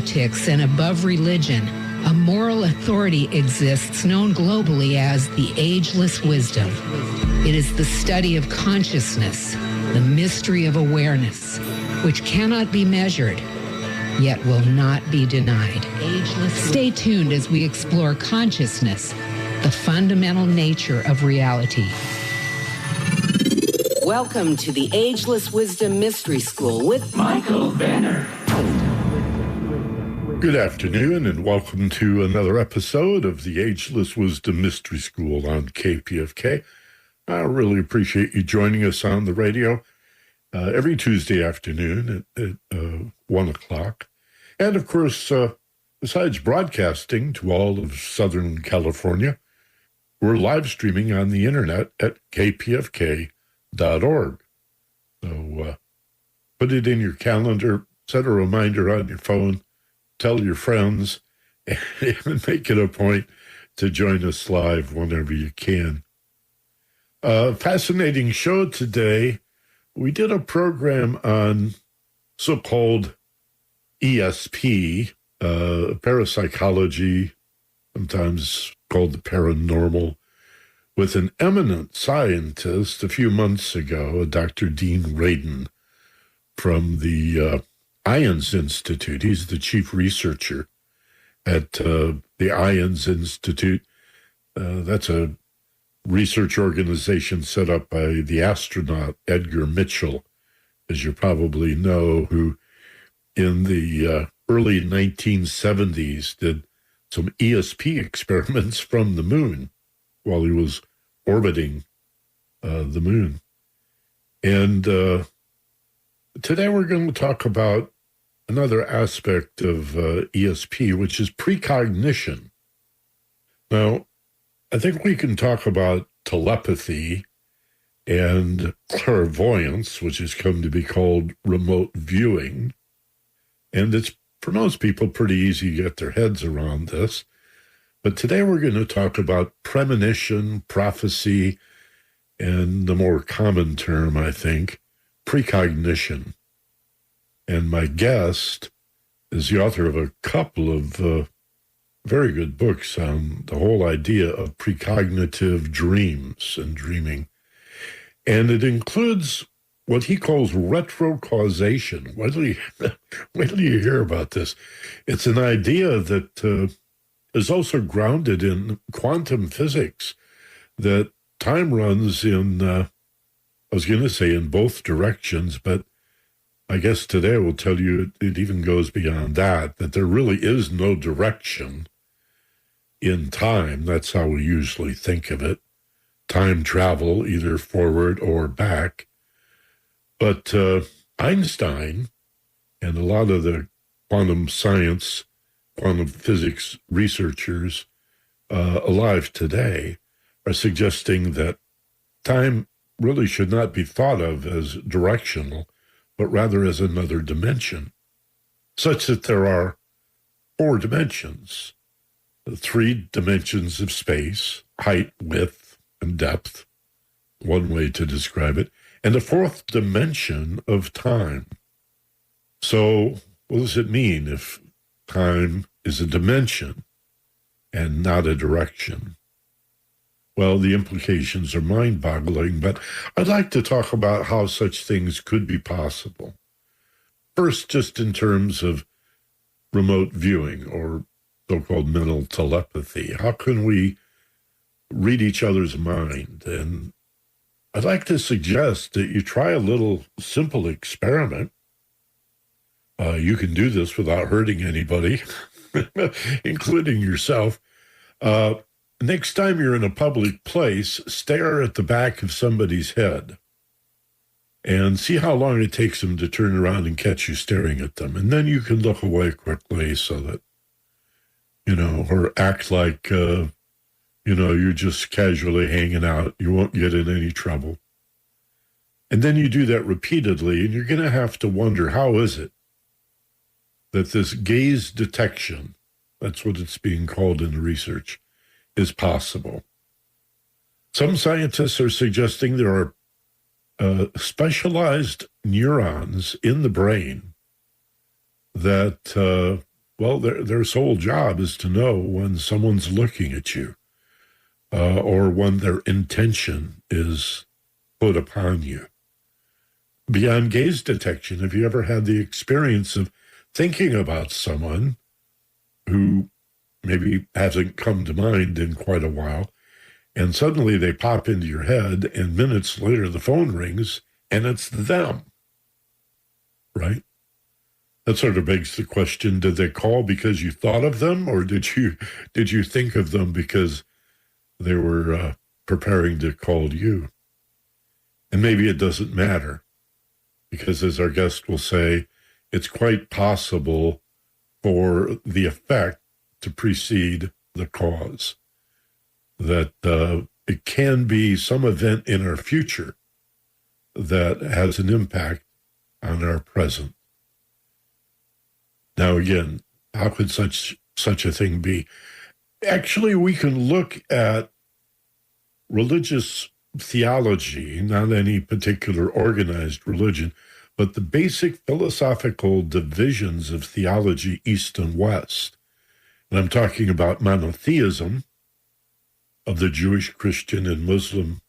politics and above religion, a moral authority exists known globally as the Ageless Wisdom. It is the study of consciousness, the mystery of awareness, which cannot be measured, yet will not be denied. Stay tuned as we explore consciousness, the fundamental nature of reality. Welcome to the Ageless Wisdom Mystery School with Michael Benner. Good afternoon and welcome to another episode of the Ageless Wisdom Mystery School on KPFK. I really appreciate you joining us on the radio every Tuesday afternoon at 1 o'clock. And of course, besides broadcasting to all of Southern California, we're live streaming on the internet at kpfk.org. So put it in your calendar, set a reminder on your phone, tell your friends, and make it a point to join us live whenever you can. Fascinating show today. We did a program on so-called ESP, parapsychology, sometimes called the paranormal, with an eminent scientist a few months ago, Dr. Dean Radin from the IONS Institute. He's the chief researcher at the IONS Institute. That's a research organization set up by the astronaut Edgar Mitchell, as you probably know, who in the early 1970s did some ESP experiments from the moon while he was orbiting the moon. And today we're going to talk about another aspect of ESP, which is precognition. Now, I think we can talk about telepathy and clairvoyance, which has come to be called remote viewing. And it's, for most people, pretty easy to get their heads around this. But today we're going to talk about premonition, prophecy, and the more common term, I think, precognition. And my guest is the author of a couple of very good books on the whole idea of precognitive dreams and dreaming. And it includes what he calls retrocausation. Wait till you hear about this. It's an idea that is also grounded in quantum physics, that time runs in, I was going to say in both directions, but I guess today I will tell you it even goes beyond that there really is no direction in time. That's how we usually think of it. Time travel, either forward or back. But Einstein and a lot of the quantum science, quantum physics researchers alive today are suggesting that time really should not be thought of as directional, but rather as another dimension, such that there are 4 dimensions, 3 dimensions of space, height, width, and depth, one way to describe it, and a 4th dimension of time. So what does it mean if time is a dimension and not a direction? Well, the implications are mind-boggling, but I'd like to talk about how such things could be possible. First, just in terms of remote viewing or so-called mental telepathy. How can we read each other's mind? And I'd like to suggest that you try a little simple experiment. You can do this without hurting anybody, including yourself. Next time you're in a public place, stare at the back of somebody's head and see how long it takes them to turn around and catch you staring at them. And then you can look away quickly so that, or act like, you're just casually hanging out. You won't get in any trouble. And then you do that repeatedly, and you're going to have to wonder, how is it that this gaze detection, that's what it's being called in the research, is possible? Some scientists are suggesting there are specialized neurons in the brain that Well, their sole job is to know when someone's looking at you or when their intention is put upon you. Beyond gaze detection, have you ever had the experience of thinking about someone who maybe hasn't come to mind in quite a while, and suddenly they pop into your head, and minutes later the phone rings, and it's them, right? That sort of begs the question, did they call because you thought of them, or did you think of them because they were preparing to call you? And maybe it doesn't matter, because as our guest will say, it's quite possible for the effect to precede the cause. That it can be some event in our future that has an impact on our present. Now, again, how could such a thing be? Actually, we can look at religious theology, not any particular organized religion, but the basic philosophical divisions of theology, East and West. And I'm talking about monotheism of the Jewish, Christian, and Muslim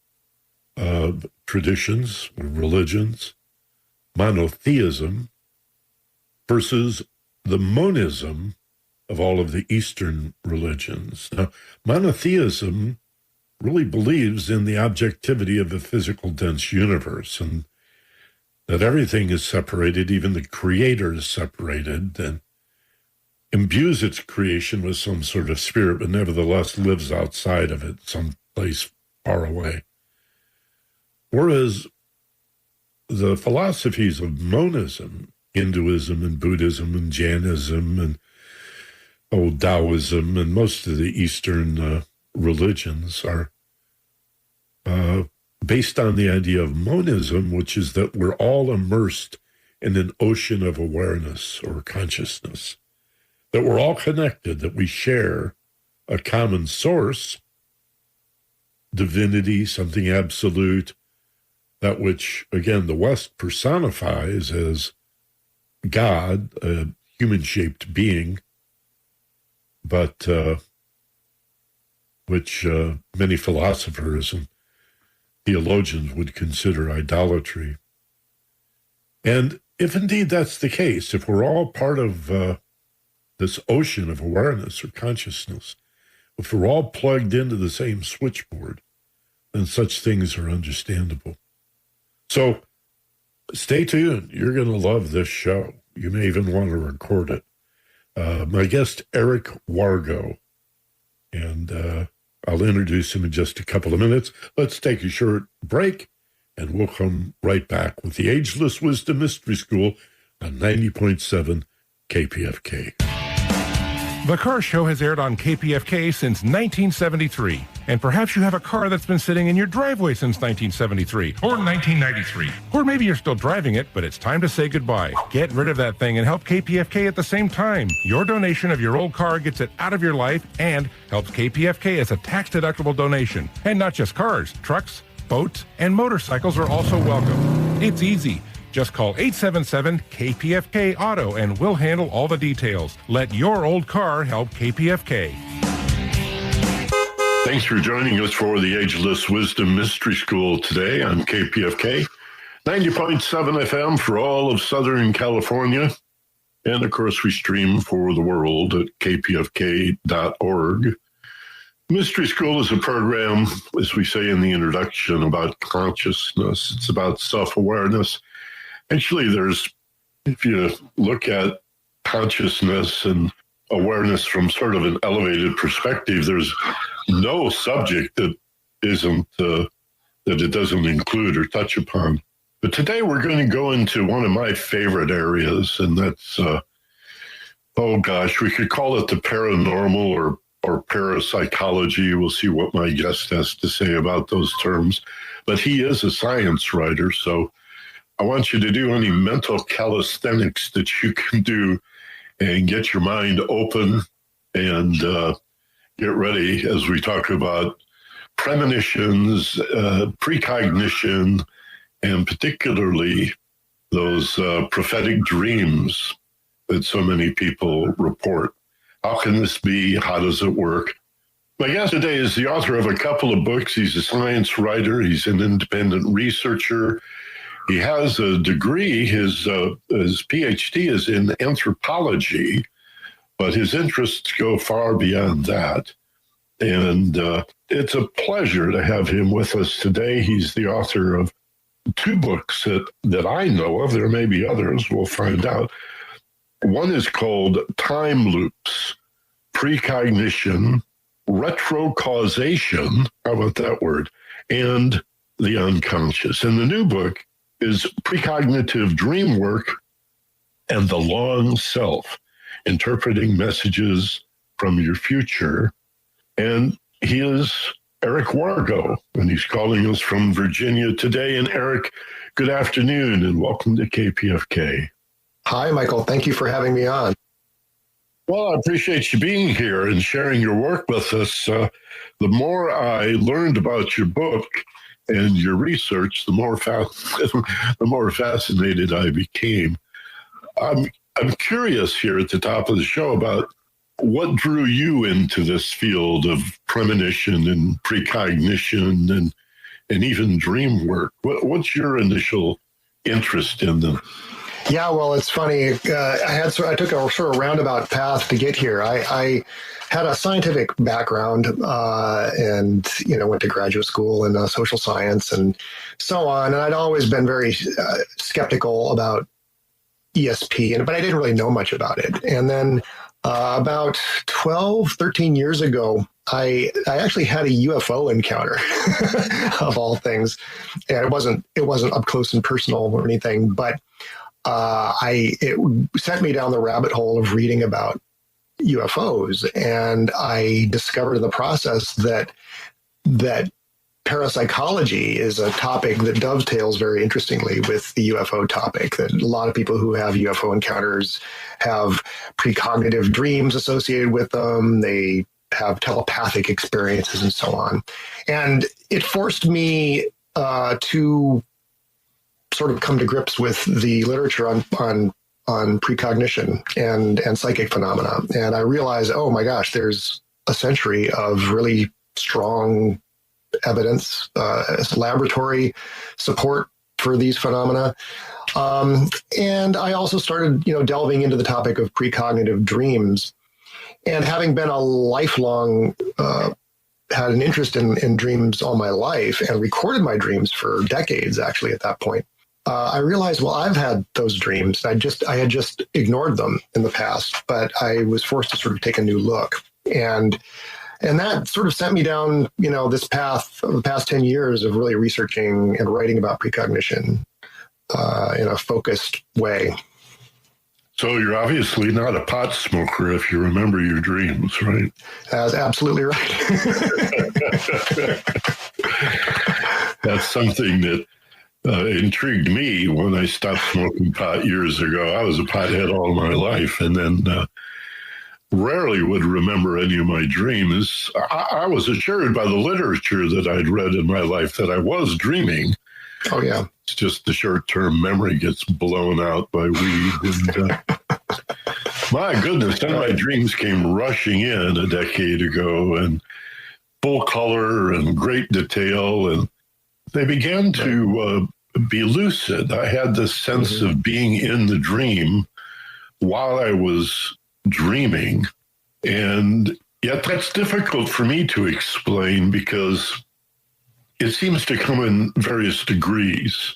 traditions, religions, monotheism versus the monism of all of the Eastern religions. Now, monotheism really believes in the objectivity of a physical, dense universe, and that everything is separated, even the creator is separated, and imbues its creation with some sort of spirit, but nevertheless lives outside of it, someplace far away. Whereas the philosophies of monism, Hinduism and Buddhism and Jainism and Taoism and most of the Eastern religions are based on the idea of monism, which is that we're all immersed in an ocean of awareness or consciousness, that we're all connected, that we share a common source, divinity, something absolute, that which, again, the West personifies as God, a human-shaped being, but which many philosophers and theologians would consider idolatry. And if indeed that's the case, if we're all part of this ocean of awareness or consciousness, if we're all plugged into the same switchboard, then such things are understandable. So stay tuned. You're going to love this show. You may even want to record it. My guest, Eric Wargo, and I'll introduce him in just a couple of minutes. Let's take a short break, and we'll come right back with the Ageless Wisdom Mystery School on 90.7 KPFK. The Car Show has aired on KPFK since 1973. And perhaps you have a car that's been sitting in your driveway since 1973 or 1993. Or maybe you're still driving it, but it's time to say goodbye. Get rid of that thing and help KPFK at the same time. Your donation of your old car gets it out of your life and helps KPFK as a tax-deductible donation. And not just cars, trucks, boats, and motorcycles are also welcome. It's easy. Just call 877-KPFK-AUTO and we'll handle all the details. Let your old car help KPFK. Thanks for joining us for the Ageless Wisdom Mystery School today on KPFK, 90.7 FM for all of Southern California. And, of course, we stream for the world at kpfk.org. Mystery School is a program, as we say in the introduction, about consciousness. It's about self-awareness. Actually, if you look at consciousness and awareness from sort of an elevated perspective, there's no subject that isn't, that it doesn't include or touch upon. But today we're going to go into one of my favorite areas, and that's, we could call it the paranormal or parapsychology. We'll see what my guest has to say about those terms. But he is a science writer, so I want you to do any mental calisthenics that you can do and get your mind open and get ready as we talk about premonitions, precognition, and particularly those prophetic dreams that so many people report. How can this be? How does it work? My guest today is the author of a couple of books. He's a science writer. He's an independent researcher. He has a degree. His PhD is in anthropology, but his interests go far beyond that. And it's a pleasure to have him with us today. He's the author of two books that I know of. There may be others. We'll find out. One is called Time Loops, Precognition, Retrocausation, how about that word, and the Unconscious. And the new book is Precognitive Dream Work and the Long Self, Interpreting Messages from Your Future. And he is Eric Wargo, and he's calling us from Virginia today. And Eric, good afternoon, and welcome to KPFK. Hi, Michael. Thank you for having me on. Well, I appreciate you being here and sharing your work with us. The more I learned about your book and your research, the more fascinated I became. I'm curious here at the top of the show about what drew you into this field of premonition and precognition and even dream work. What's your initial interest in them? Yeah, well, it's funny. I took a sort of roundabout path to get here. I had a scientific background and, went to graduate school in social science and so on. And I'd always been very skeptical about ESP, but I didn't really know much about it. And then about 12, 13 years ago, I actually had a UFO encounter of all things. And it wasn't up close and personal or anything, but it sent me down the rabbit hole of reading about UFOs, and I discovered in the process that parapsychology is a topic that dovetails very interestingly with the UFO topic. That a lot of people who have UFO encounters have precognitive dreams associated with them. They have telepathic experiences and so on, and it forced me to sort of come to grips with the literature on precognition and psychic phenomena. And I realized, oh my gosh, there's a century of really strong evidence, laboratory support for these phenomena. And I also started, delving into the topic of precognitive dreams. And having been a lifelong, had an interest in dreams all my life and recorded my dreams for decades, actually, at that point. I realized, well, I've had those dreams. I had just ignored them in the past, but I was forced to sort of take a new look. And that sort of sent me down, this path of the past 10 years of really researching and writing about precognition in a focused way. So you're obviously not a pot smoker if you remember your dreams, right? That's absolutely right. That's something that intrigued me when I stopped smoking pot years ago. I was a pothead all my life, and then rarely would remember any of my dreams. I was assured by the literature that I'd read in my life that I was dreaming. Oh, yeah. It's just the short-term memory gets blown out by weed. And, my goodness, then my dreams came rushing in a decade ago, and full color and great detail, and they began to be lucid. I had this sense of being in the dream while I was dreaming. And yet that's difficult for me to explain because it seems to come in various degrees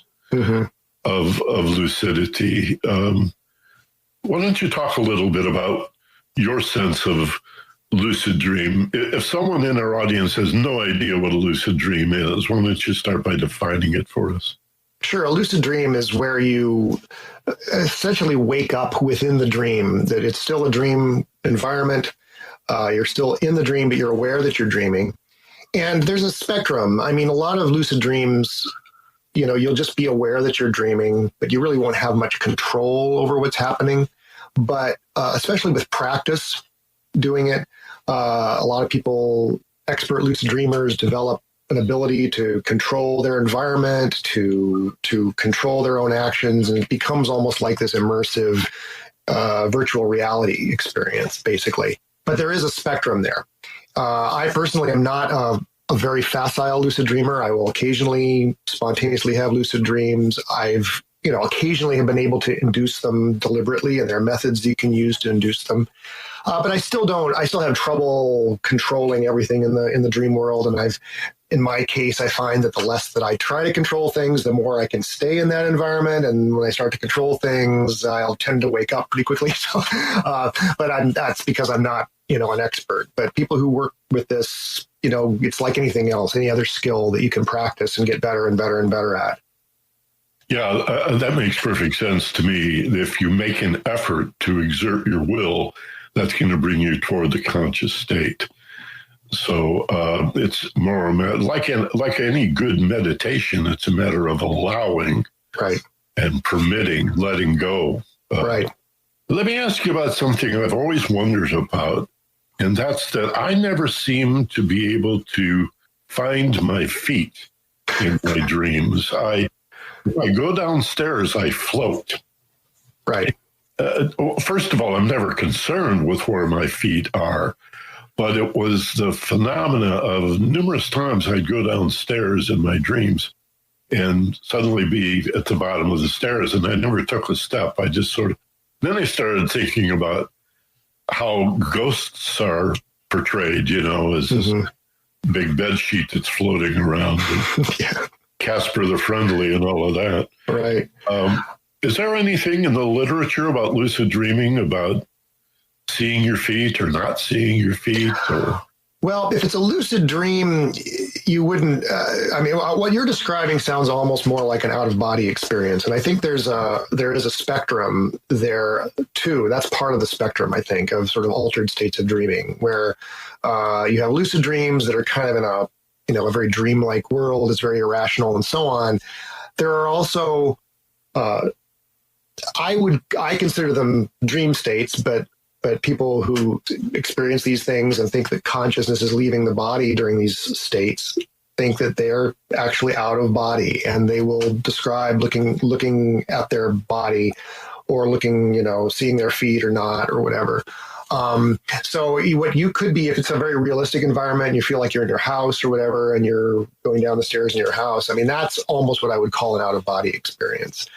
of lucidity. Why don't you talk a little bit about your sense of lucid dream? If someone in our audience has no idea what a lucid dream is, why don't you start by defining it for us? Sure. A lucid dream is where you essentially wake up within the dream, that it's still a dream environment. You're still in the dream, but you're aware that you're dreaming. And there's a spectrum. I mean, a lot of lucid dreams, you'll just be aware that you're dreaming, but you really won't have much control over what's happening. But especially with practice doing it, a lot of people, expert lucid dreamers, develop an ability to control their environment, to control their own actions, and it becomes almost like this immersive virtual reality experience, basically. But there is a spectrum there. I personally am not a very facile lucid dreamer. I will occasionally spontaneously have lucid dreams. I've occasionally have been able to induce them deliberately, and there are methods you can use to induce them. But I still have trouble controlling everything in the dream world. And in my case, I find that the less that I try to control things, the more I can stay in that environment. And when I start to control things, I'll tend to wake up pretty quickly. So, but that's because I'm not, an expert. But people who work with this, it's like anything else, any other skill that you can practice and get better and better and better at. Yeah, that makes perfect sense to me. If you make an effort to exert your will, that's going to bring you toward the conscious state. So it's more like any good meditation. It's a matter of allowing, right, and permitting, letting go. Right. Let me ask you about something I've always wondered about, and that's that I never seem to be able to find my feet in my dreams. If I go downstairs, I float. Right. First of all, I'm never concerned with where my feet are, but it was the phenomena of numerous times I'd go downstairs in my dreams and suddenly be at the bottom of the stairs, and I never took a step. I just then I started thinking about how ghosts are portrayed, as this big bed sheet that's floating around. Yeah. Casper the Friendly and all of that. Right. Is there anything in the literature about lucid dreaming about seeing your feet or not seeing your feet? Well, if it's a lucid dream, you wouldn't. What you're describing sounds almost more like an out-of-body experience, and I think there is a spectrum there too. That's part of the spectrum, I think, of sort of altered states of dreaming, where you have lucid dreams that are kind of in a very dreamlike world. It's very irrational and so on. There are also, I consider them dream states, but people who experience these things and think that consciousness is leaving the body during these states think that they're actually out of body, and they will describe looking at their body or seeing their feet or not or whatever. So what you could be, if it's a very realistic environment and you feel like you're in your house or whatever, and you're going down the stairs in your house, that's almost what I would call an out-of-body experience.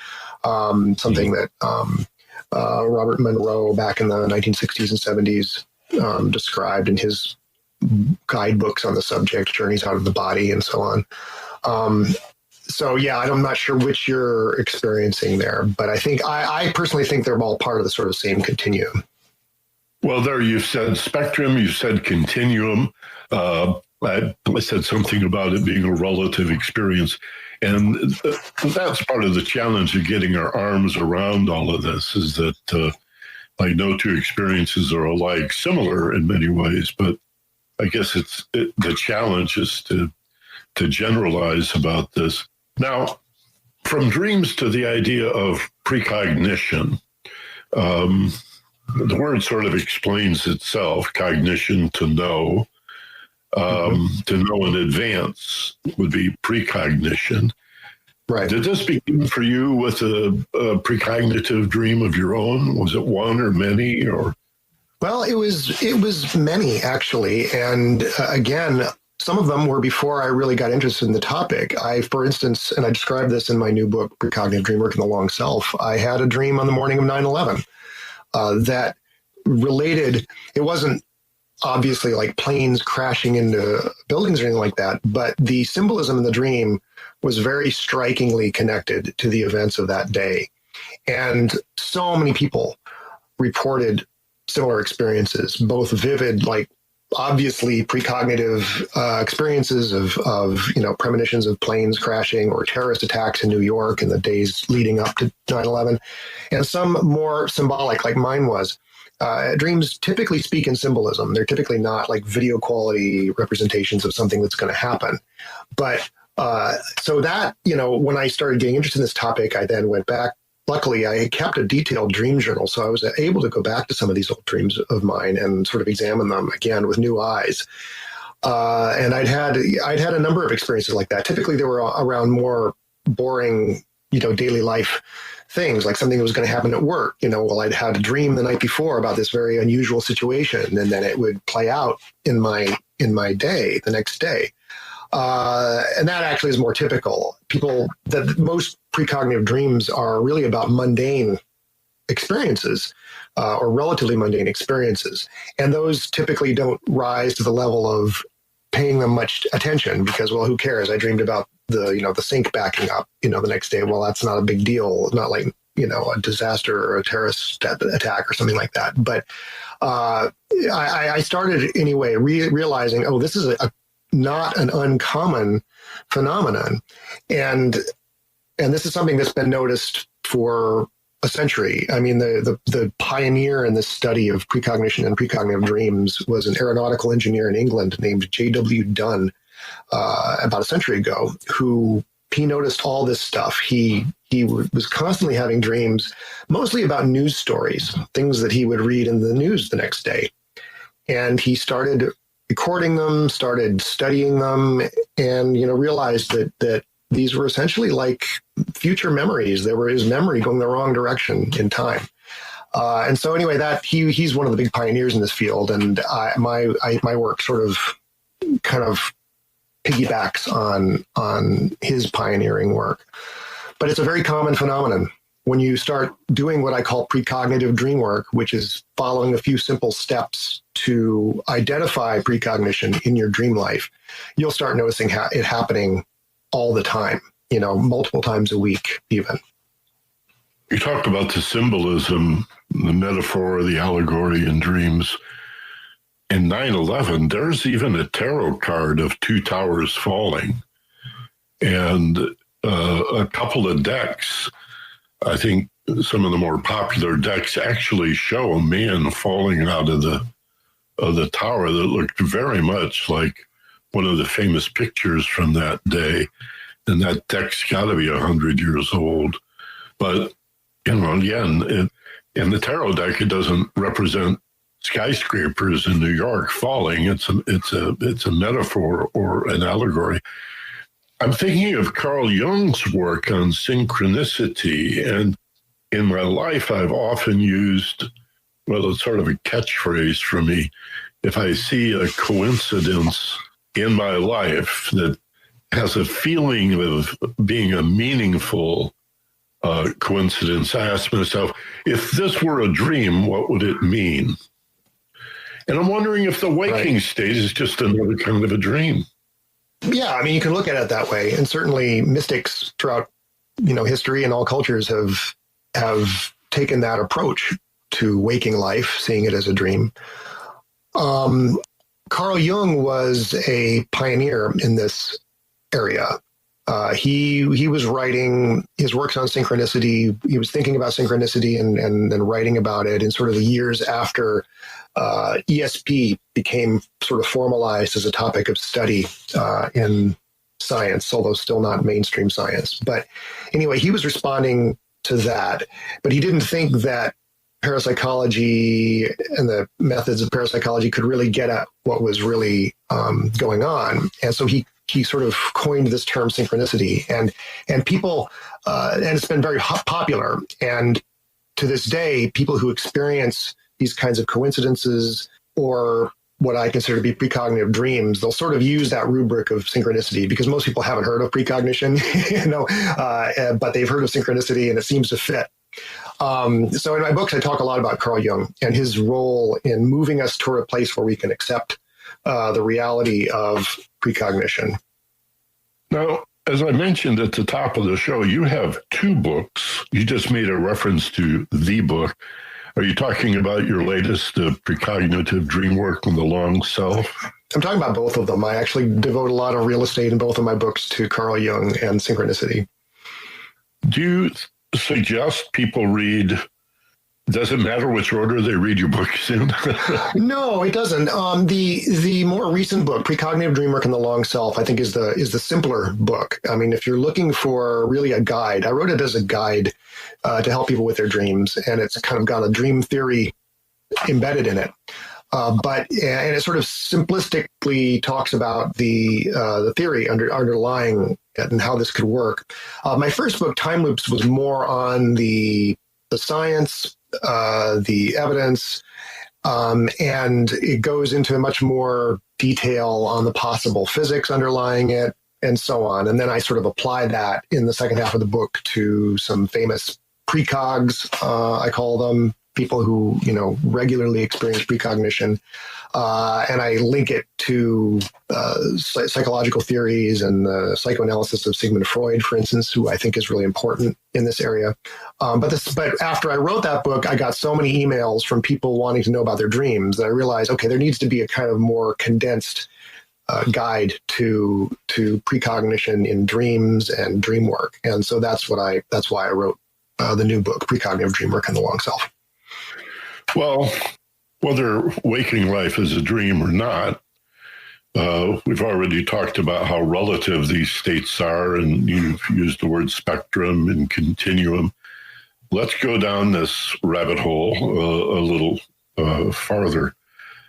Something that Robert Monroe back in the 1960s and 70s described in his guidebooks on the subject, Journeys Out of the Body and so on. So yeah, I'm not sure which you're experiencing there, but I personally think they're all part of the sort of same continuum. Well, there you said spectrum, you said continuum. I said something about it being a relative experience. And that's part of the challenge of getting our arms around all of this, is that no two experiences are alike, similar in many ways. But I guess the challenge is to generalize about this. Now, from dreams to the idea of precognition, the word sort of explains itself. Cognition, to know. To know in advance would be precognition. Right. Did this begin for you with a precognitive dream of your own? Was it one or many? Or well, it was many actually, and again, some of them were before I really got interested in the topic. For instance, and I described this in my new book, Precognitive Dream Work in the Long Self, I had a dream on the morning of 9/11 that related. It wasn't obviously like planes crashing into buildings or anything like that, but the symbolism in the dream was very strikingly connected to the events of that day. And so many people reported similar experiences, both vivid, like obviously precognitive experiences of premonitions of planes crashing or terrorist attacks in New York in the days leading up to 9/11, and some more symbolic, like mine was. Dreams typically speak in symbolism. They're typically not like video quality representations of something that's going to happen. But so that, when I started getting interested in this topic, I then went back. Luckily, I had kept a detailed dream journal, so I was able to go back to some of these old dreams of mine and sort of examine them again with new eyes. And I'd had a number of experiences like that. Typically, they were around more boring daily life things, like something that was going to happen at work. Well, I'd had a dream the night before about this very unusual situation, and then it would play out in my day the next day. And that actually is more typical. Most precognitive dreams are really about mundane experiences, or relatively mundane experiences. And those typically don't rise to the level of paying them much attention because, well, who cares? I dreamed about the sink backing up, the next day. Well, that's not a big deal. Not like, a disaster or a terrorist attack or something like that. But I started anyway, realizing, this is not an uncommon phenomenon. And this is something that's been noticed for a century. I mean, the pioneer in this study of precognition and precognitive dreams was an aeronautical engineer in England named J.W. Dunn about a century ago, he noticed all this stuff. He was constantly having dreams, mostly about news stories, things that he would read in the news the next day. And he started recording them, started studying them, and, realized that these were essentially like future memories. There were his memory going the wrong direction in time. And so anyway, he's one of the big pioneers in this field. And my work sort of kind of piggybacks on his pioneering work. But it's a very common phenomenon. When you start doing what I call precognitive dream work, which is following a few simple steps to identify precognition in your dream life, you'll start noticing it happening all the time, multiple times a week even. You talked about the symbolism, the metaphor, the allegory in dreams. In 9/11, there's even a tarot card of two towers falling. And a couple of decks, I think some of the more popular decks actually show a man falling out of the tower that looked very much like one of the famous pictures from that day. And that deck's got to be 100 years old. But, again, in the tarot deck, it doesn't represent skyscrapers in New York falling. It's a metaphor or an allegory. I'm thinking of Carl Jung's work on synchronicity, and in my life, I've often used, it's sort of a catchphrase for me. If I see a coincidence in my life that has a feeling of being a meaningful coincidence, I ask myself, if this were a dream, what would it mean? And I'm wondering if the waking state is just another kind of a dream. Yeah, I mean, you can look at it that way. And certainly mystics throughout, history and all cultures have taken that approach to waking life, seeing it as a dream. Carl Jung was a pioneer in this area. He was writing his works on synchronicity. He was thinking about synchronicity and then writing about it in sort of the years after ESP became sort of formalized as a topic of study in science, although still not mainstream science. But anyway, he was responding to that, but he didn't think that parapsychology and the methods of parapsychology could really get at what was really going on. And so he sort of coined this term synchronicity, and people, and it's been very popular. And to this day, people who experience these kinds of coincidences or what I consider to be precognitive dreams, they'll sort of use that rubric of synchronicity because most people haven't heard of precognition, but they've heard of synchronicity and it seems to fit. So in my books, I talk a lot about Carl Jung and his role in moving us toward a place where we can accept the reality of precognition. Now, as I mentioned at the top of the show, you have two books. You just made a reference to the book. Are you talking about your latest, Precognitive Dream Work on the Long Self? I'm talking about both of them. I actually devote a lot of real estate in both of my books to Carl Jung and synchronicity. Do you suggest people read, does it matter which order they read your books in? No, it doesn't. The more recent book, Precognitive Dream Work and the Long Self, I think is the simpler book. I mean, if you're looking for really a guide, I wrote it as a guide to help people with their dreams, and it's kind of got a dream theory embedded in it. And it sort of simplistically talks about the theory underlying it and how this could work. My first book, Time Loops, was more on the science, the evidence, and it goes into much more detail on the possible physics underlying it and so on. And then I sort of apply that in the second half of the book to some famous precogs, I call them, people who, regularly experience precognition. And I link it to psychological theories and the psychoanalysis of Sigmund Freud, for instance, who I think is really important in this area. But after I wrote that book, I got so many emails from people wanting to know about their dreams that I realized, okay, there needs to be a kind of more condensed guide to precognition in dreams and dream work. And so that's why I wrote the new book, Precognitive Dream Work and the Long Self. Well, whether waking life is a dream or not, we've already talked about how relative these states are, and you've used the word spectrum and continuum. Let's go down this rabbit hole a little farther.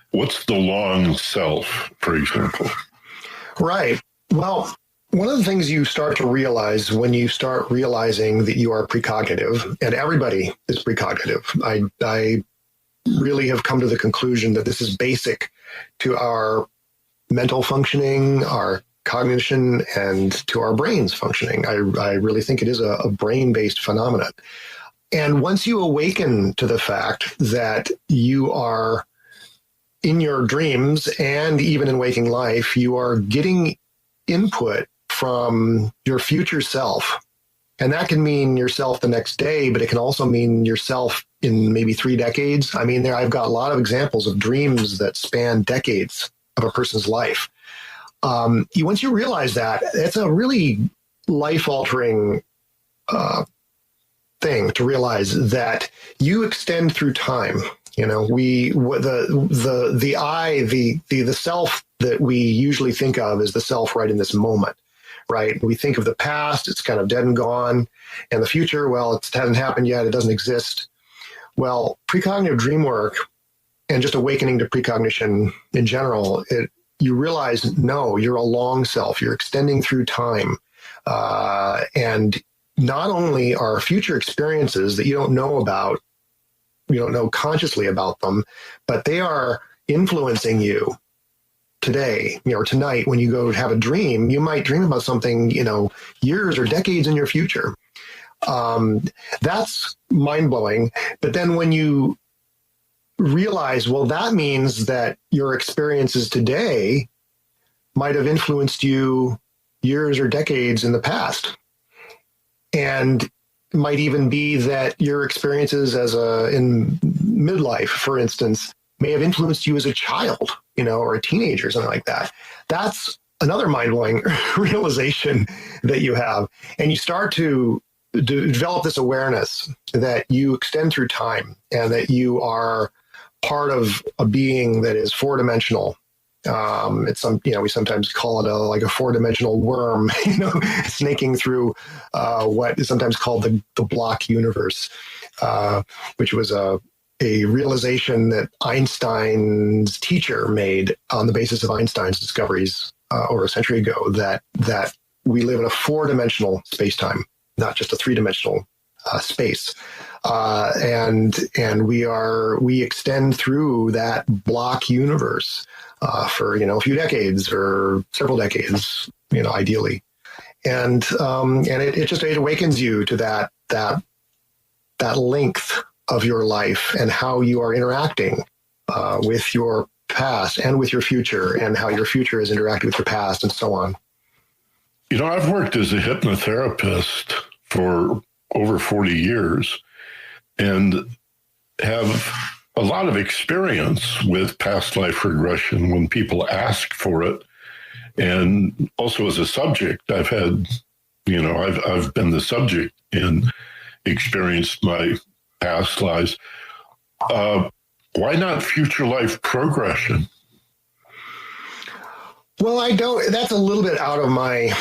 What's the long self, for example? Right. Well, one of the things you start to realize when you start realizing that you are precognitive, and everybody is precognitive, I really have come to the conclusion that this is basic to our mental functioning, our cognition, and to our brains functioning. I really think it is a brain-based phenomenon. And once you awaken to the fact that you are in your dreams and even in waking life, you are getting input from your future self. And that can mean yourself the next day, but it can also mean yourself in maybe 3 decades. I mean, I've got a lot of examples of dreams that span decades of a person's life. Once you realize that, it's a really life-altering thing to realize that you extend through time. The self that we usually think of is the self right in this moment, right? We think of the past, it's kind of dead and gone, and the future, well, it hasn't happened yet, it doesn't exist. Well, precognitive dream work and just awakening to precognition in general, you realize, no, you're a long self, you're extending through time. And not only are future experiences that you don't know about, you don't know consciously about them, but they are influencing you today, or tonight. When you go have a dream, you might dream about something, years or decades in your future. That's mind-blowing. But then when you realize, well, that means that your experiences today might have influenced you years or decades in the past. And it might even be that your experiences in midlife, for instance, may have influenced you as a child, or a teenager, something like that. That's another mind-blowing realization that you have. And you start to develop this awareness that you extend through time and that you are part of a being that is 4-dimensional. We sometimes call it like a 4-dimensional worm, snaking through what is sometimes called the block universe, which was a realization that Einstein's teacher made on the basis of Einstein's discoveries over a century ago, that we live in a 4-dimensional space-time, not just a 3-dimensional space. And we extend through that block universe for a few decades or several decades, ideally, and it awakens you to that length of your life and how you are interacting with your past and with your future, and how your future is interacting with your past, and so on. I've worked as a hypnotherapist for over 40 years and have a lot of experience with past life regression when people ask for it. And also as a subject, I've had, I've been the subject and experienced my past lives. Why not future life progression? Well, that's a little bit out of my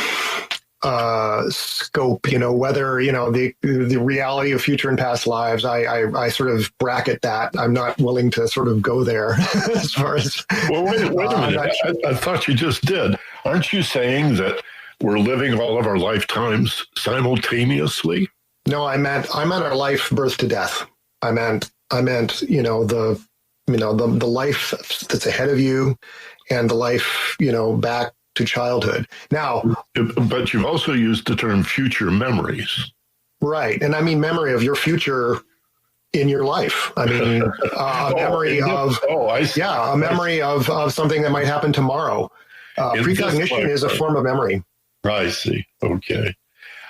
scope, whether, the reality of future and past lives, I sort of bracket that. I'm not willing to sort of go there as far as... Well, wait a minute. I thought you just did. Aren't you saying that we're living all of our lifetimes simultaneously? No, I meant our life, birth to death. I meant, the life that's ahead of you and the life, back to childhood. Now, but you've also used the term future memories. Right. And I mean memory of your future in your life. I mean, a memory of something that might happen tomorrow. Precognition is a form of memory. I see. Okay.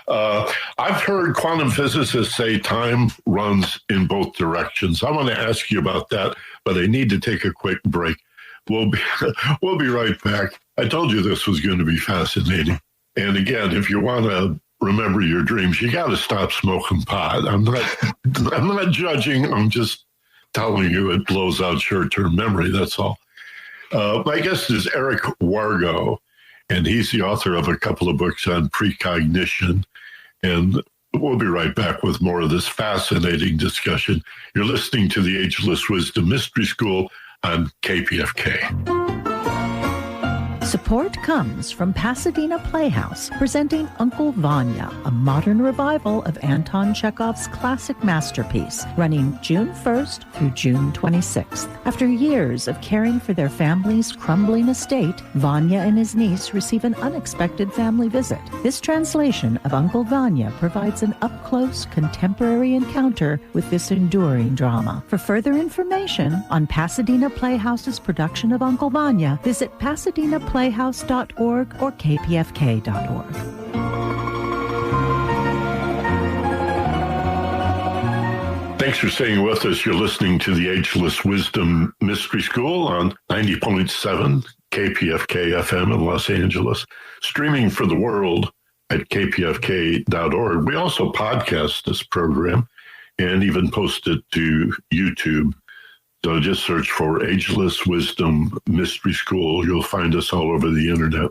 I've heard quantum physicists say time runs in both directions. I want to ask you about that, but I need to take a quick break. We'll be right back. I told you this was going to be fascinating. And again, if you want to remember your dreams, you got to stop smoking pot. I'm not judging. I'm just telling you it blows out short-term memory. That's all. My guest is Eric Wargo, and he's the author of a couple of books on precognition. And we'll be right back with more of this fascinating discussion. You're listening to the Ageless Wisdom Mystery School on KPFK. Support comes from Pasadena Playhouse, presenting Uncle Vanya, a modern revival of Anton Chekhov's classic masterpiece, running June 1st through June 26th. After years of caring for their family's crumbling estate, Vanya and his niece receive an unexpected family visit. This translation of Uncle Vanya provides an up-close, contemporary encounter with this enduring drama. For further information on Pasadena Playhouse's production of Uncle Vanya, visit pasadena.playhouse.org or kpfk.org. Thanks for staying with us. You're listening to the Ageless Wisdom Mystery School on 90.7 KPFK FM in Los Angeles, streaming for the world at kpfk.org. We also podcast this program and even post it to YouTube. So just search for Ageless Wisdom Mystery School. You'll find us all over the internet.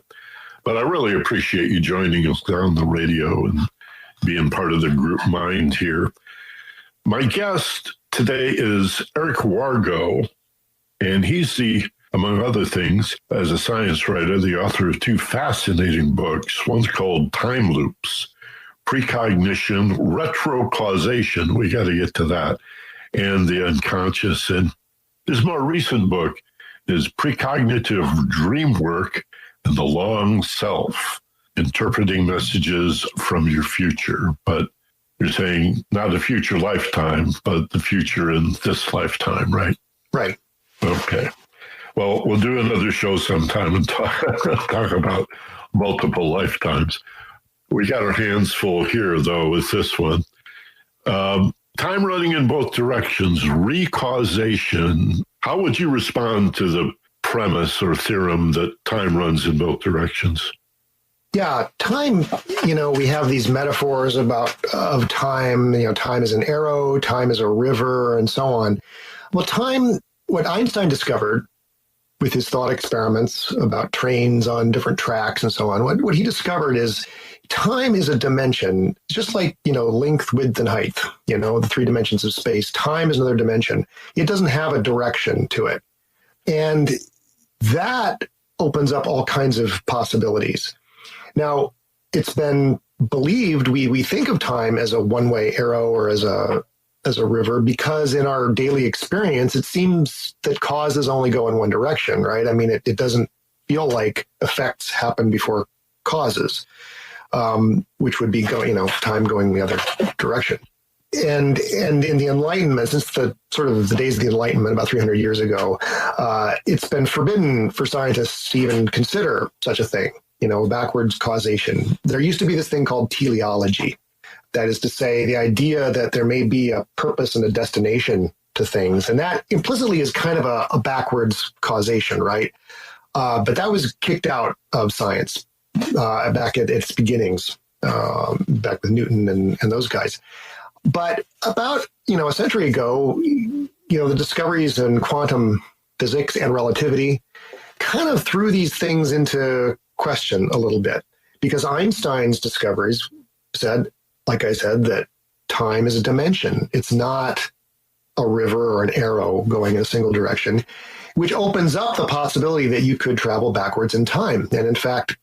But I really appreciate you joining us on the radio and being part of the group mind here. My guest today is Eric Wargo, and he's among other things, as a science writer, the author of two fascinating books. One's called Time Loops, Precognition, Retrocausation. We got to get to that. And the unconscious. And his more recent book is Precognitive Dream Work and the Long Self, Interpreting Messages from Your Future. But you're saying not a future lifetime, but the future in this lifetime, right? Right. Okay. Well, we'll do another show sometime and talk about multiple lifetimes. We got our hands full here, though, with this one. Time running in both directions, recausation. How would you respond to the premise or theorem that time runs in both directions? Yeah, time, we have these metaphors of time, time is an arrow, time is a river, and so on. Well, time, what Einstein discovered with his thought experiments about trains on different tracks and so on, what he discovered is time is a dimension, just like, length, width, and height, the three dimensions of space. Time is another dimension. It doesn't have a direction to it. And that opens up all kinds of possibilities. Now, it's been believed, we think of time as a one-way arrow or as a river, because in our daily experience, it seems that causes only go in one direction, right? I mean, it doesn't feel like effects happen before causes, which would be time going the other direction. And in the Enlightenment, since the days of the Enlightenment about 300 years ago, it's been forbidden for scientists to even consider such a thing, backwards causation. There used to be this thing called teleology. That is to say, the idea that there may be a purpose and a destination to things. And that implicitly is kind of a backwards causation, right? But that was kicked out of science back at its beginnings, back with Newton and those guys. But about, a century ago, the discoveries in quantum physics and relativity kind of threw these things into question a little bit, because Einstein's discoveries said, like I said, that time is a dimension. It's not a river or an arrow going in a single direction, which opens up the possibility that you could travel backwards in time. And in fact,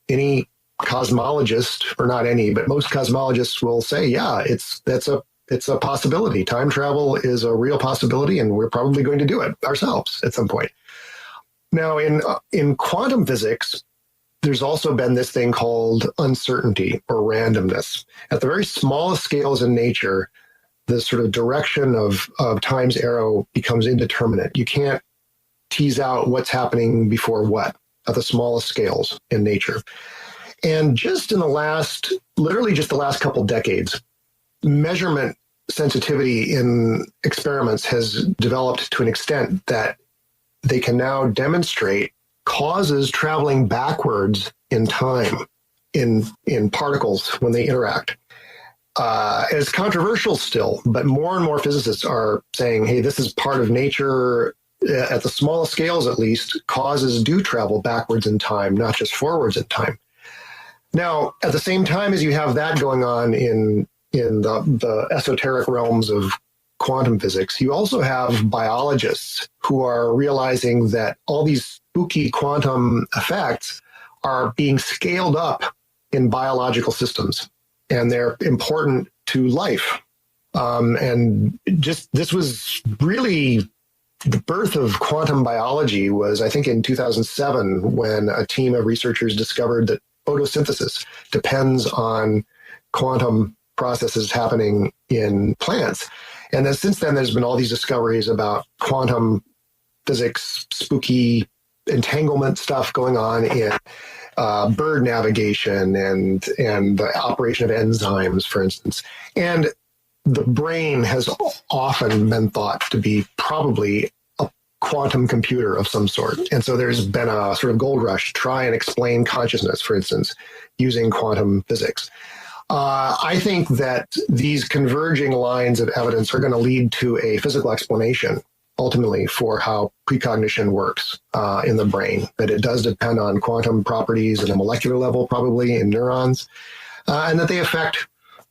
any cosmologists, or not any, but most cosmologists will say, yeah, it's a possibility. Time travel is a real possibility, and we're probably going to do it ourselves at some point. Now, in quantum physics, there's also been this thing called uncertainty or randomness. At the very smallest scales in nature, the sort of direction of time's arrow becomes indeterminate. You can't tease out what's happening before what at the smallest scales in nature. And just in literally just the last couple decades, measurement sensitivity in experiments has developed to an extent that they can now demonstrate causes traveling backwards in time in particles when they interact. It's controversial still, but more and more physicists are saying, hey, this is part of nature. At the smallest scales, at least, causes do travel backwards in time, not just forwards in time. Now, at the same time as you have that going on in the esoteric realms of quantum physics, you also have biologists who are realizing that all these spooky quantum effects are being scaled up in biological systems, and they're important to life. And just this was really the birth of quantum biology was, I think, in 2007, when a team of researchers discovered that photosynthesis depends on quantum processes happening in plants. And then since then, there's been all these discoveries about quantum physics, spooky entanglement stuff going on in bird navigation and the operation of enzymes, for instance. And the brain has often been thought to be probably a quantum computer of some sort. And so there's been a sort of gold rush to try and explain consciousness, for instance, using quantum physics. I think that these converging lines of evidence are going to lead to a physical explanation, ultimately, for how precognition works in the brain, that it does depend on quantum properties at a molecular level, probably in neurons, and that they affect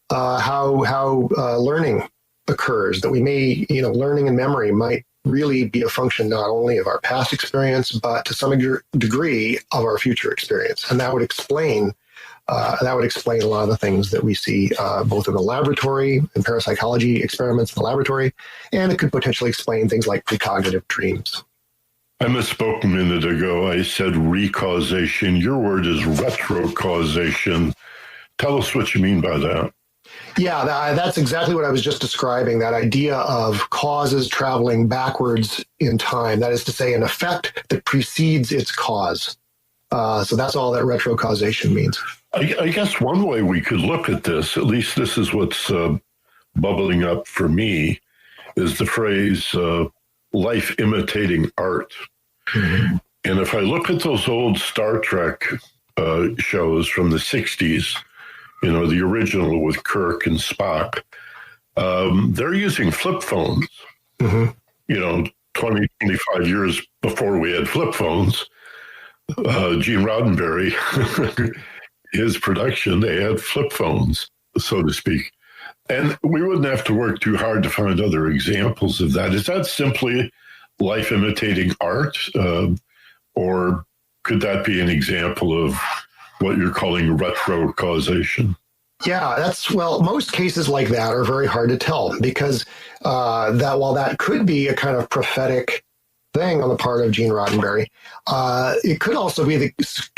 how learning occurs, that we may, learning and memory might really be a function not only of our past experience, but to some degree of our future experience. And that would explain a lot of the things that we see both in the laboratory, in parapsychology experiments in the laboratory, and it could potentially explain things like precognitive dreams. I misspoke a minute ago. I said recausation. Your word is retrocausation. Tell us what you mean by that. Yeah, that's exactly what I was just describing, that idea of causes traveling backwards in time. That is to say, an effect that precedes its cause. So that's all that retrocausation means. I guess one way we could look at this, at least this is what's bubbling up for me, is the phrase life imitating art. Mm-hmm. And if I look at those old Star Trek shows from the 60s, the original with Kirk and Spock, they're using flip phones, 20, 25 years before we had flip phones. Gene Roddenberry, his production, they had flip phones, so to speak. And we wouldn't have to work too hard to find other examples of that. Is that simply life imitating art? Or could that be an example of what you're calling retrocausation? Yeah, most cases like that are very hard to tell, because while that could be a kind of prophetic thing on the part of Gene Roddenberry, it could also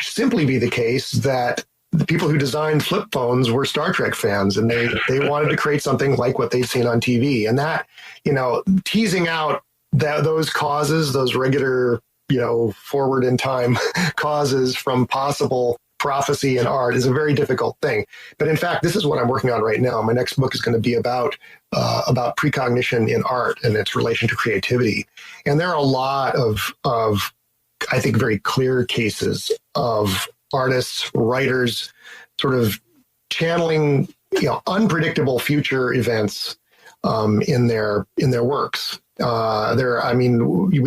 simply be the case that the people who designed flip phones were Star Trek fans, and they wanted to create something like what they'd seen on TV. And that, teasing out those causes, those regular, forward in time causes from possible prophecy in art is a very difficult thing. But in fact, this is what I'm working on right now. My next book is going to be about precognition in art and its relation to creativity. And there are a lot of I think, very clear cases of artists, writers, sort of channeling, unpredictable future events in their works. When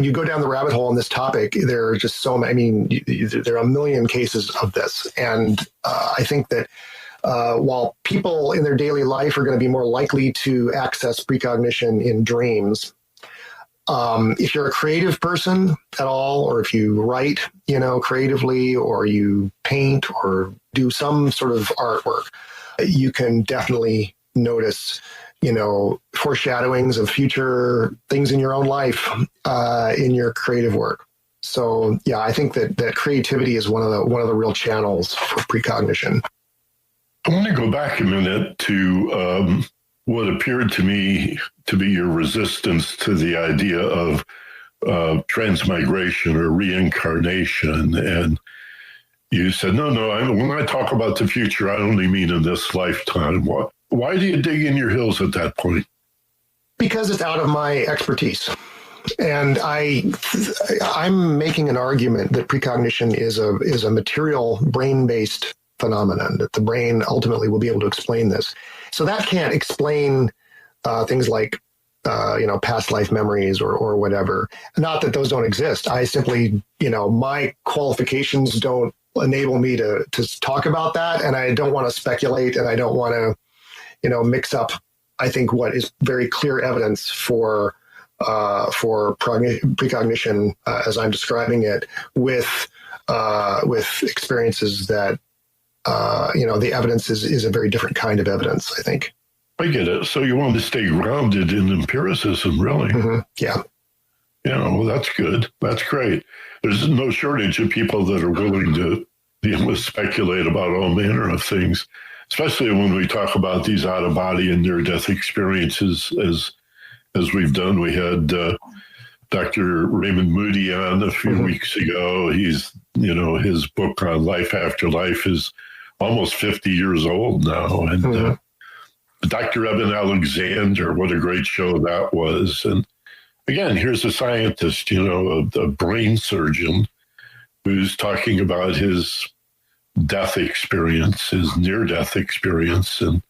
you go down the rabbit hole on this topic, there are just so many. There are a million cases of this, and I think that while people in their daily life are going to be more likely to access precognition in dreams, If you're a creative person at all, or if you write, creatively, or you paint or do some sort of artwork, you can definitely notice, foreshadowings of future things in your own life, in your creative work. So, yeah, I think that creativity is one of the real channels for precognition. I want to go back a minute to what appeared to me to be your resistance to the idea of transmigration or reincarnation. And you said, no, when I talk about the future, I only mean in this lifetime. Why do you dig in your heels at that point? Because it's out of my expertise. And I'm making an argument that precognition is a material brain-based phenomenon, that the brain ultimately will be able to explain this. So that can't explain things like, past life memories or whatever. Not that those don't exist. I simply, my qualifications don't enable me to talk about that. And I don't want to speculate, and I don't want to, mix up, I think, what is very clear evidence for precognition, as I'm describing it, with experiences that, the evidence is a very different kind of evidence, I think. I get it. So you want to stay grounded in empiricism, really? Mm-hmm. Yeah. Well, that's good. That's great. There's no shortage of people that are willing to speculate about all manner of things, especially when we talk about these out-of-body and near-death experiences, as we've done. We had Dr. Raymond Moody on a few weeks ago. He's, his book on life after life is almost 50 years old now. And Dr. Eben Alexander, what a great show that was. And again, here's a scientist, a brain surgeon who's talking about his death experience, his near-death experience. And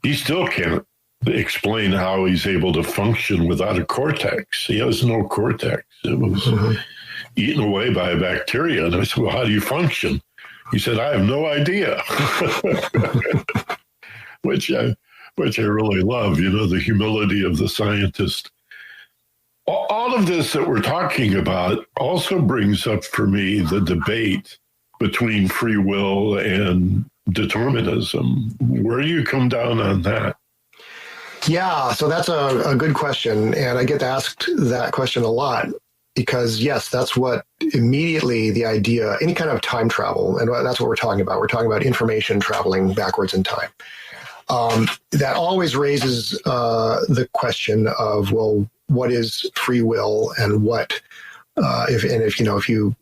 he still can't explain how he's able to function without a cortex. He has no cortex. It was eaten away by a bacteria. And I said, well, how do you function? He said, I have no idea. which I really love, the humility of the scientist. All of this that we're talking about also brings up for me the debate between free will and determinism. Where do you come down on that? Yeah, so that's a good question. And I get asked that question a lot because, yes, that's what immediately the idea, any kind of time travel, and that's what we're talking about. We're talking about information traveling backwards in time. That always raises the question of, well, what is free will, and what if you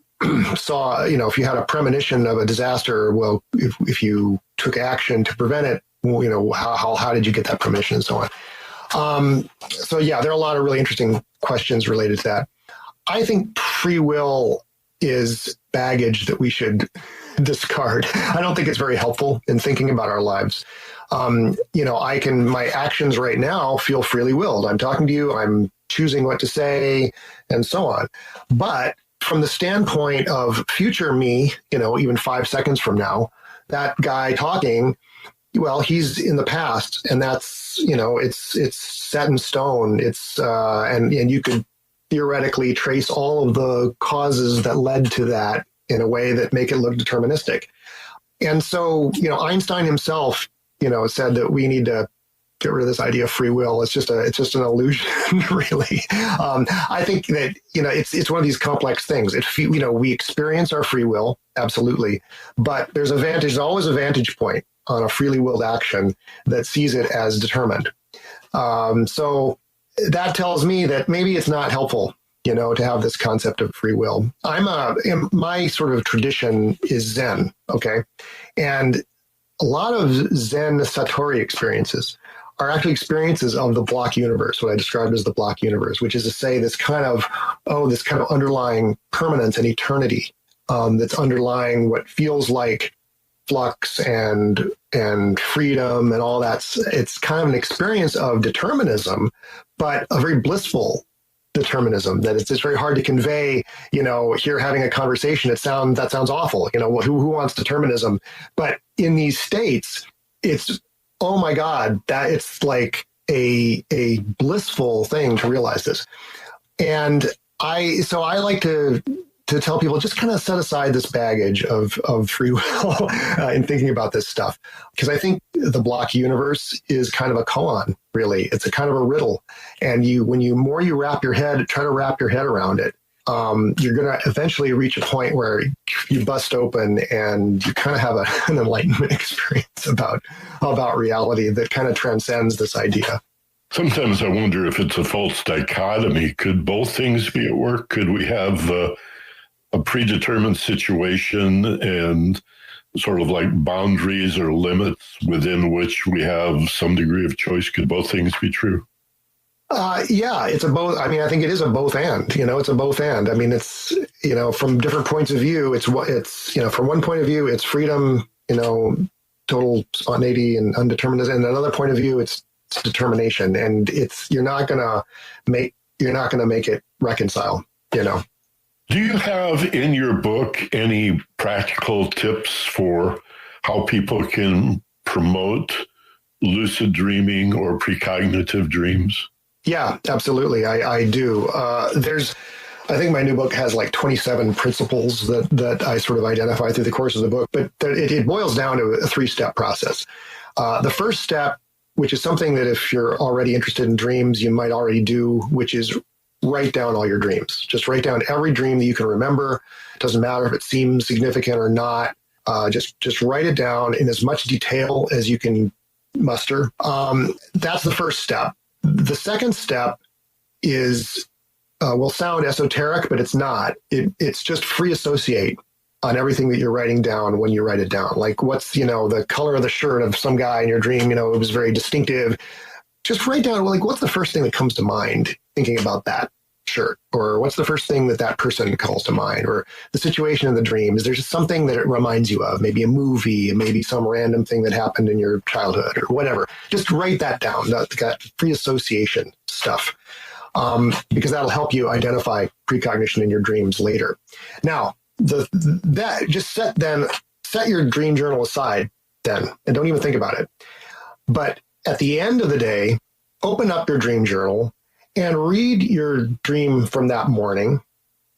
saw, if you had a premonition of a disaster, well, if you took action to prevent it, how did you get that premonition, and so on. So yeah, there are a lot of really interesting questions related to that. I think free will is baggage that we should discard. I don't think it's very helpful in thinking about our lives. My actions right now feel freely willed. I'm talking to you, I'm choosing what to say, and so on. But from the standpoint of future me, even 5 seconds from now, that guy talking, well, he's in the past, and that's, it's set in stone. It's, and you could theoretically trace all of the causes that led to that in a way that make it look deterministic. And so, Einstein himself, said that we need to get rid of this idea of free will. It's just an illusion, really. I think that, it's one of these complex things. We experience our free will, absolutely, but there's always a vantage point on a freely willed action that sees it as determined. So that tells me that maybe it's not helpful, to have this concept of free will. My sort of tradition is Zen, okay? And a lot of Zen Satori experiences are actually experiences of the block universe, what I described as the block universe, which is to say this kind of underlying permanence and eternity that's underlying what feels like flux and freedom and all that. It's kind of an experience of determinism, but a very blissful determinism that it's very hard to convey, here having a conversation. That sounds awful. Who wants determinism? But in these states, it's, oh my God, that it's like a blissful thing to realize this. And I like to tell people, just kind of set aside this baggage of free will in thinking about this stuff. Because I think the block universe is kind of a koan, really. It's a kind of a riddle. And try to wrap your head around it, you're going to eventually reach a point where you bust open and you kind of have an enlightenment experience about reality that kind of transcends this idea. Sometimes I wonder if it's a false dichotomy. Could both things be at work? Could we have a predetermined situation and sort of like boundaries or limits within which we have some degree of choice? Could both things be true? Yeah, it's a both. I mean, I think it is a both and, it's a both and. I mean, it's, from different points of view, it's from one point of view, it's freedom, total spontaneity and undeterminism. And another point of view, it's determination. And you're not going to make it reconcile, Do you have in your book any practical tips for how people can promote lucid dreaming or precognitive dreams? Yeah, absolutely. I do. I think my new book has like 27 principles that I sort of identify through the course of the book, but it boils down to a 3-step process. The first step, which is something that if you're already interested in dreams, you might already do, which is write down all your dreams. Just write down every dream that you can remember. It doesn't matter if it seems significant or not. Just write it down in as much detail as you can muster. That's the first step. The second step is, will sound esoteric, but it's not. It's just free associate on everything that you're writing down when you write it down. Like what's, the color of the shirt of some guy in your dream, it was very distinctive. Just write down, like, what's the first thing that comes to mind thinking about that shirt? Or what's the first thing that person calls to mind? Or the situation of the dream? Is there just something that it reminds you of? Maybe a movie, maybe some random thing that happened in your childhood or whatever. Just write that down, that free association stuff, because that'll help you identify precognition in your dreams later. Now, set your dream journal aside then, and don't even think about it. But at the end of the day, open up your dream journal and read your dream from that morning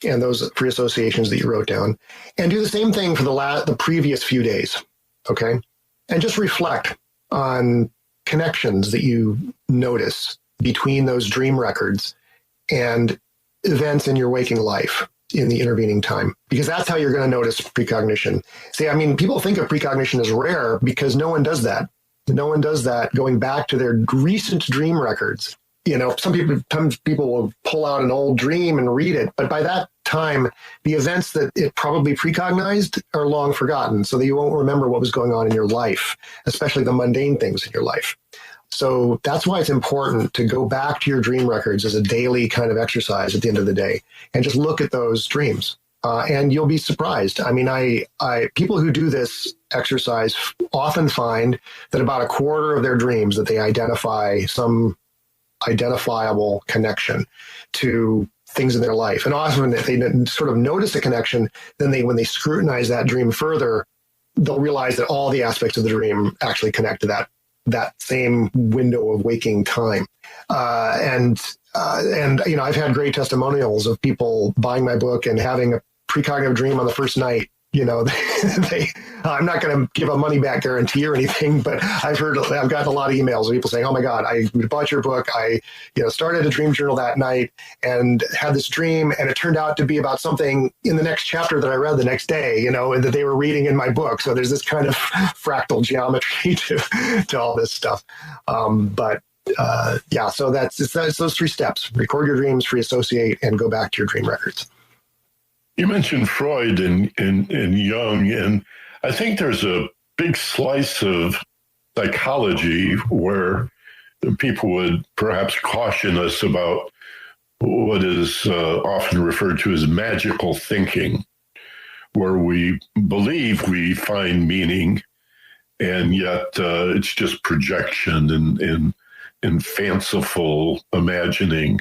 and those free associations that you wrote down, and do the same thing for the previous few days, okay? And just reflect on connections that you notice between those dream records and events in your waking life in the intervening time, because that's how you're going to notice precognition. See, I mean, people think of precognition as rare because no one does that. No one does that going back to their recent dream records. Sometimes people will pull out an old dream and read it, but by that time, the events that it probably precognized are long forgotten, so that you won't remember what was going on in your life, especially the mundane things in your life. So that's why it's important to go back to your dream records as a daily kind of exercise at the end of the day and just look at those dreams. And you'll be surprised. I mean, people who do this exercise often find that about a quarter of their dreams that they identify some identifiable connection to things in their life. And often if they sort of notice a connection, then when they scrutinize that dream further, they'll realize that all the aspects of the dream actually connect to that same window of waking time. And I've had great testimonials of people buying my book and having a precognitive dream on the first night. I'm not going to give a money back guarantee or anything, but I've gotten a lot of emails of people saying, "Oh my God, I bought your book. I, started a dream journal that night and had this dream, and it turned out to be about something in the next chapter that I read the next day, and that they were reading in my book." So there's this kind of fractal geometry to all this stuff. So it's those 3 steps: record your dreams, free associate, and go back to your dream records. You mentioned Freud and Jung, and I think there's a big slice of psychology where people would perhaps caution us about what is often referred to as magical thinking, where we believe we find meaning, and yet it's just projection and fanciful imagining.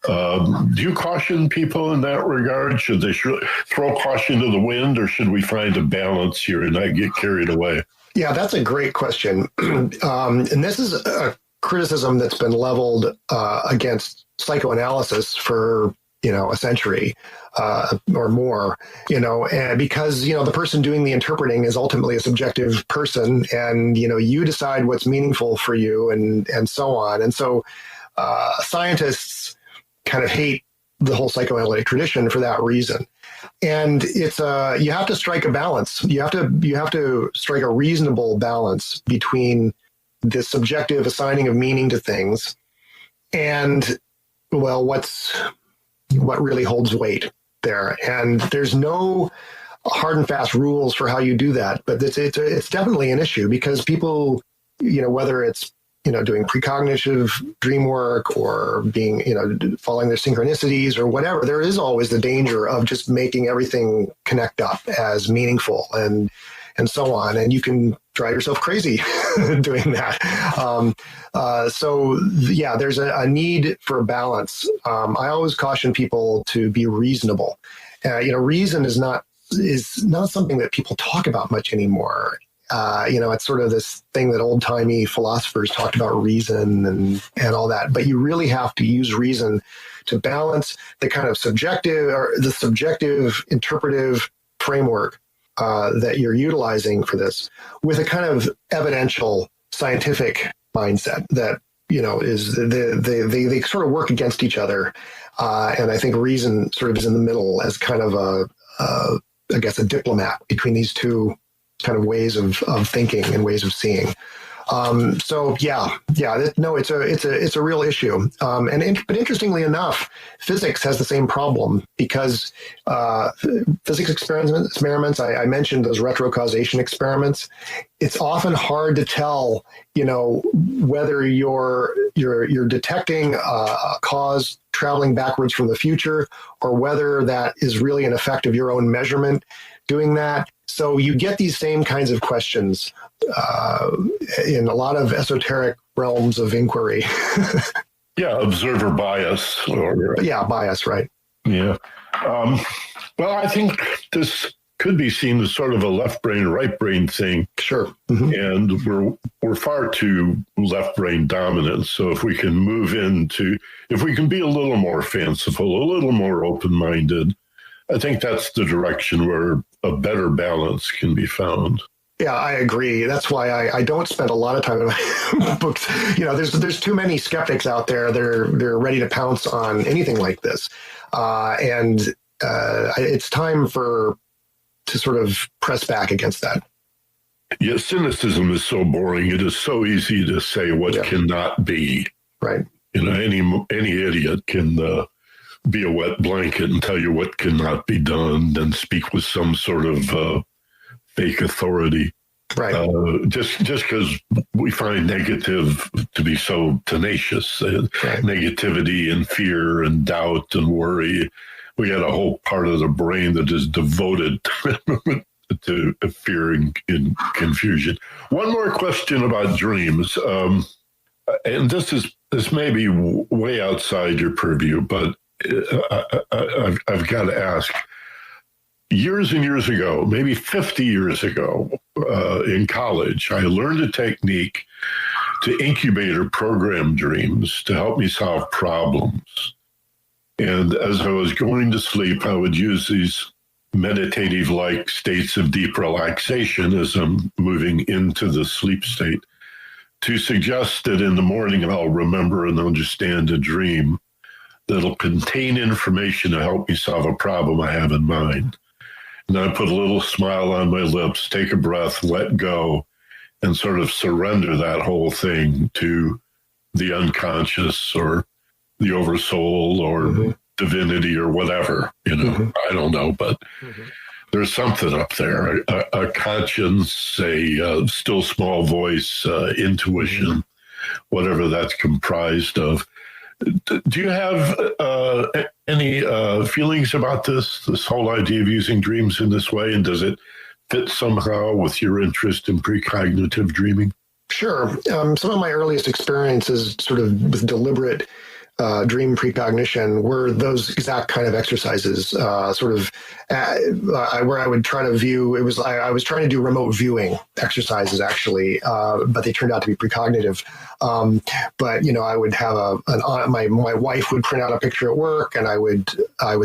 Do you caution people in that regard? Should they throw caution to the wind, or should we find a balance here and not get carried away? Yeah, that's a great question. And this is a criticism that's been leveled against psychoanalysis for, a century or more, and because, the person doing the interpreting is ultimately a subjective person, and, you decide what's meaningful for you and so on. And so scientists kind of hate the whole psychoanalytic tradition for that reason. And it's you have to strike a balance. You have to strike a reasonable balance between the subjective assigning of meaning to things and, well, what really holds weight there. And there's no hard and fast rules for how you do that, but it's definitely an issue because people, whether it's, doing precognitive dream work or being, following their synchronicities or whatever, there is always the danger of just making everything connect up as meaningful and so on. And you can drive yourself crazy doing that. There's a need for a balance. I always caution people to be reasonable. Reason is not something that people talk about much anymore. It's sort of this thing that old-timey philosophers talked about, reason and all that. But you really have to use reason to balance the kind of subjective or the subjective interpretive framework that you're utilizing for this with a kind of evidential scientific mindset that, is they sort of work against each other. And I think reason sort of is in the middle as kind of a diplomat between these two kind of ways of thinking and ways of seeing. It's a real issue. But interestingly enough, physics has the same problem because physics experiments, I mentioned those retrocausation experiments. It's often hard to tell, whether you're detecting a cause traveling backwards from the future or whether that is really an effect of your own measurement doing that. So you get these same kinds of questions in a lot of esoteric realms of inquiry. Observer bias. Bias, right. Yeah. Well, I think this could be seen as sort of a left brain, right brain thing. Sure. Mm-hmm. And we're far too left brain dominant. So if we can if we can be a little more fanciful, a little more open-minded, I think that's the direction where a better balance can be found. Yeah, I agree. That's why I don't spend a lot of time in my books. There's too many skeptics out there. They're ready to pounce on anything like this, and it's time to sort of press back against that. Yeah, cynicism is so boring. It is so easy to say what cannot be. Right. Any idiot can be a wet blanket and tell you what cannot be done, then speak with some sort of fake authority. Right. Just because we find negative to be so tenacious, negativity and fear and doubt and worry. We got a whole part of the brain that is devoted to fear and confusion. One more question about dreams. And this may be way outside your purview, but I've got to ask. Years and years ago, maybe 50 years ago, in college, I learned a technique to incubate or program dreams to help me solve problems. And as I was going to sleep, I would use these meditative-like states of deep relaxation as I'm moving into the sleep state to suggest that in the morning I'll remember and understand a dream that'll contain information to help me solve a problem I have in mind. And I put a little smile on my lips, take a breath, let go, and sort of surrender that whole thing to the unconscious or the oversoul or divinity or whatever, I don't know, but there's something up there, a conscience, a still small voice, intuition, whatever that's comprised of. Do you have any feelings about this whole idea of using dreams in this way? And does it fit somehow with your interest in precognitive dreaming? Sure. Some of my earliest experiences sort of with deliberate dream precognition were those exact kind of exercises, where I would try to view. I was trying to do remote viewing exercises actually, but they turned out to be precognitive. But I would have my wife would print out a picture at work, and I would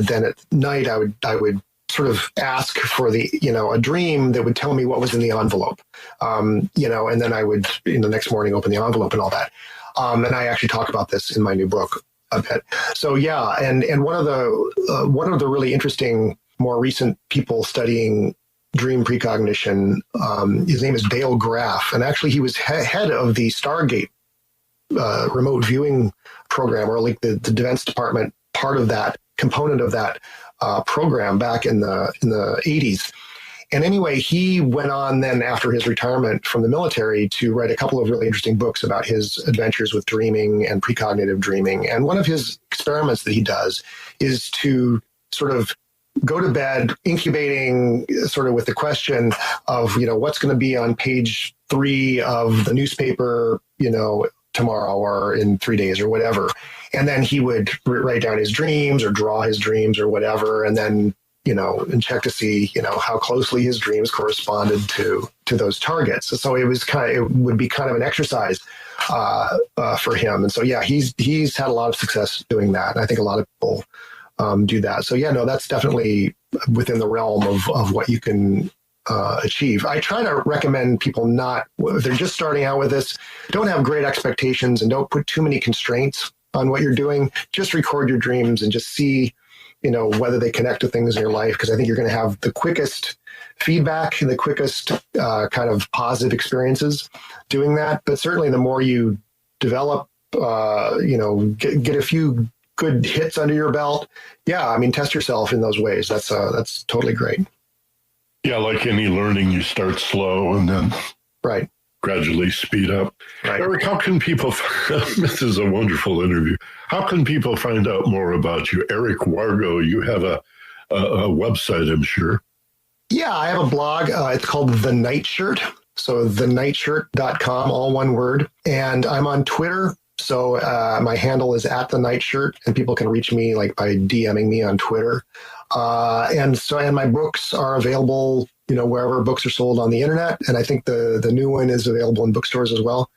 then at night I would sort of ask for a dream that would tell me what was in the envelope, and then I would in the next morning open the envelope and all that. And I actually talk about this in my new book a bit. So yeah, and one of the really interesting, more recent people studying dream precognition, his name is Dale Graff, and actually he was head of the Stargate remote viewing program, or like the Defense Department part of that component of that program back in the 80s. And anyway, he went on then after his retirement from the military to write a couple of really interesting books about his adventures with dreaming and precognitive dreaming. And one of his experiments that he does is to sort of go to bed incubating sort of with the question of, what's going to be on page 3 of the newspaper, tomorrow or in 3 days or whatever. And then he would write down his dreams or draw his dreams or whatever. And then and check to see, how closely his dreams corresponded to those targets. So it would be kind of an exercise for him. And so, yeah, he's had a lot of success doing that. And I think a lot of people do that. So, yeah, no, that's definitely within the realm of what you can achieve. I try to recommend people if they're just starting out with this, don't have great expectations and don't put too many constraints on what you're doing. Just record your dreams and just see whether they connect to things in your life, because I think you're going to have the quickest feedback and the quickest kind of positive experiences doing that. But certainly the more you develop, get a few good hits under your belt. Yeah, I mean, test yourself in those ways. That's totally great. Yeah, like any learning, you start slow and then gradually speed up. Right. Eric, how can people, this is a wonderful interview. How can people find out more about you? Eric Wargo, you have a website, I'm sure. Yeah, I have a blog. It's called The Nightshirt. So thenightshirt.com, all one word. And I'm on Twitter. So my handle is @thenightshirt, and people can reach me by DMing me on Twitter. And my books are available, wherever books are sold on the internet. And I think the new one is available in bookstores as well.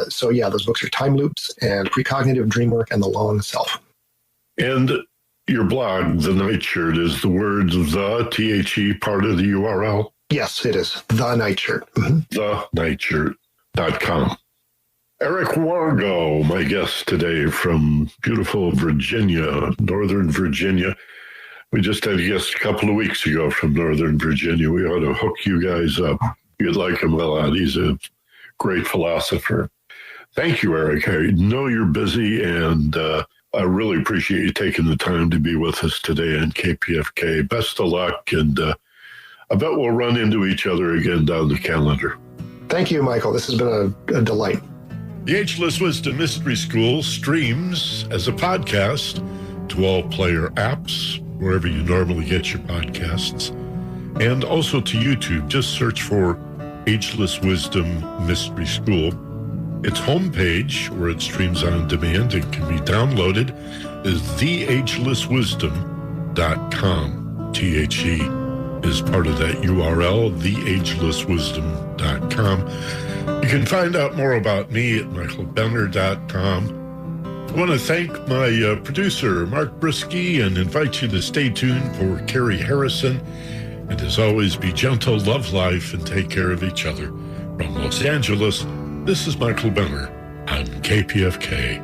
So yeah, those books are Time Loops and Precognitive Dream Work and The Long Self. And your blog, The Nightshirt, is the words the THE part of the URL? Yes, it is. The Nightshirt. Mm-hmm. thenightshirt.com. Eric Wargo, my guest today from beautiful Virginia, Northern Virginia. We just had a guest a couple of weeks ago from Northern Virginia. We ought to hook you guys up. You'd like him a lot. He's a great philosopher. Thank you, Eric. I know you're busy, and I really appreciate you taking the time to be with us today on KPFK. Best of luck, and I bet we'll run into each other again down the calendar. Thank you, Michael. This has been a delight. The Ageless Wisdom Mystery School streams as a podcast to all player apps, wherever you normally get your podcasts, and also to YouTube. Just search for Ageless Wisdom Mystery School. Its homepage, where it streams on demand and can be downloaded, is theagelesswisdom.com. THE is part of that URL, theagelesswisdom.com. You can find out more about me at michaelbenner.com. I want to thank my producer, Mark Brisky, and invite you to stay tuned for Carrie Harrison. And as always, be gentle, love life, and take care of each other. From Los Angeles, this is Michael Benner on KPFK.